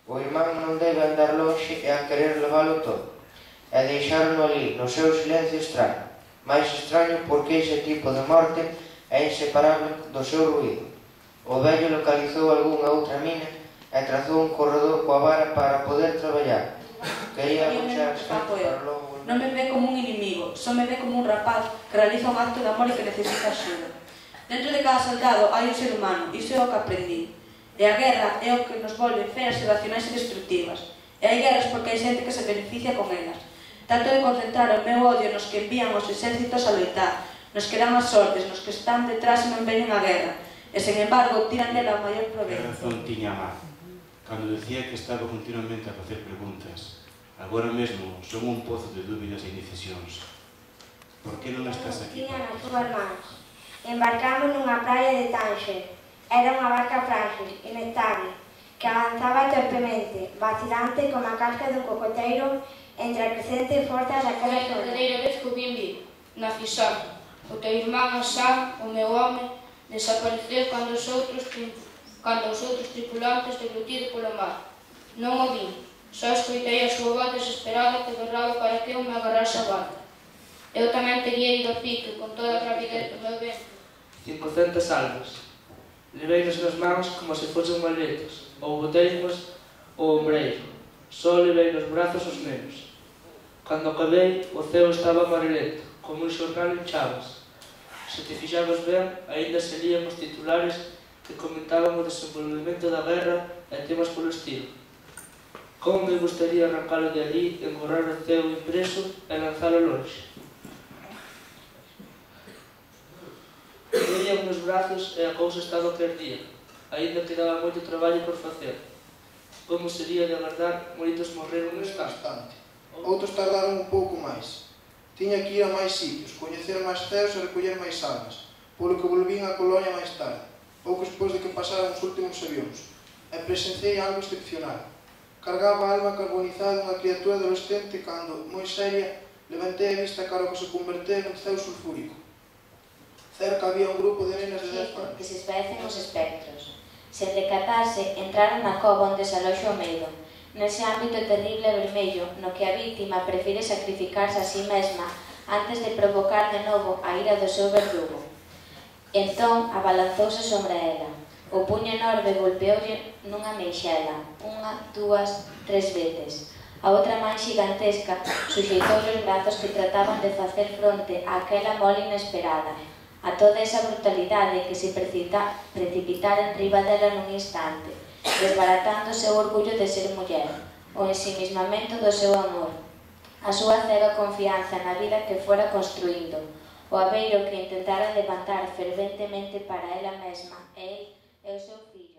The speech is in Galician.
O irmán non debe andar lonxe e a querer levalo todo, e deixárono ali, no seu silencio extraño, máis extraño porque ese tipo de morte é inseparable do seu ruído. O vello localizou algunha outra mina e trazou un corredor coa vara para poder traballar. Quería agochar as xentes para logo volver. Non me ve como un inimigo, só me ve como un rapaz que realiza un acto de amor e que necesita axuda. Dentro de cada soldado hai un ser humano, iso é o que aprendí. E a guerra é o que nos volve feras irracionais e destructivas. E hai guerras porque hai xente que se beneficia con elas. Trato de concentrar o meu odio nos que envían os exércitos a loitar, nos que dan as sortes, nos que están detrás e non veñen a guerra. E, sen embargo, tiran dela o maior proveito. Que razón tiña Mar, cando decía que estaba continuamente a facer preguntas. Agora mesmo son un pozo de dúbidas e indecisións. Por que non estás aquí? Tiña nas túas mans. Embarcamos nunha praia de Tánger. Era unha barca frágil, inestable, que avanzaba torpemente, vacilante como a casca dun cocoteiro entre a crecente forza daquela zona. Foi a verdadeira vez que o vin vir, na Fisana. O teu irmán Sam, o meu home, desapareceu cando os outros tripulantes deglutido polo mar. Non o vin, só escoitei a súa voz desesperada que berraba para que eu me agarrase a barca. Eu tamén teria ido a pique con toda a rapidez do meu vento. 500 almas. Leveinos nas mans como se fosen maletas, ou boteimos o ombreiro. Só levei nos brazos os nenos. Cando acabei, o ceo estaba amarelento, como un xornal en chamas. Se te fixabas ben, aínda se lían os titulares que comentaban o desenvolvemento da guerra e temas polo estilo. Como me gustaría arrancalo de ali, engorrar o ceo impreso e lanzalo lonxe. Veían nos brazos e a cousa estaba que ardía. Aínda quedaba moito traballo por facer. Como sería de agardar, moitos morreron no instante. Outros tardaron un pouco máis. Tiña que ir a máis sitios, coñecer máis ceos e recoller máis almas, polo que volvín á colonia máis tarde, pouco despois de que pasaran os últimos avións, e presenciei algo excepcional. Cargaba a alma carbonizada dunha criatura adolescente cando, moi seria, levantei a vista cara ao que se converteu nun ceo sulfúrico. Cerca había un grupo de nenas de 10 anos. Que se esvaecen os espectros. Sen decatarse, entraron na cova onde se aloxa o medo, nese ámbito terrible e vermello no que a vítima prefire sacrificarse a si mesma antes de provocar de novo a ira do seu verdugo. Entón, abalanzouse sobre ela. O puño enorme golpeoulle nunha meixela, unha, dúas, tres veces. A outra man xigantesca suxeitou os brazos que trataban de facer fronte àquela mole inesperada, a toda esa brutalidade que se precipitara enriba dela nun instante, desbaratando o seu orgullo de ser muller, o ensimismamento do seu amor, a súa cega confianza na vida que fora construíndo, o abeiro que intentara levantar ferventemente para ela mesma, el e o seu fillo.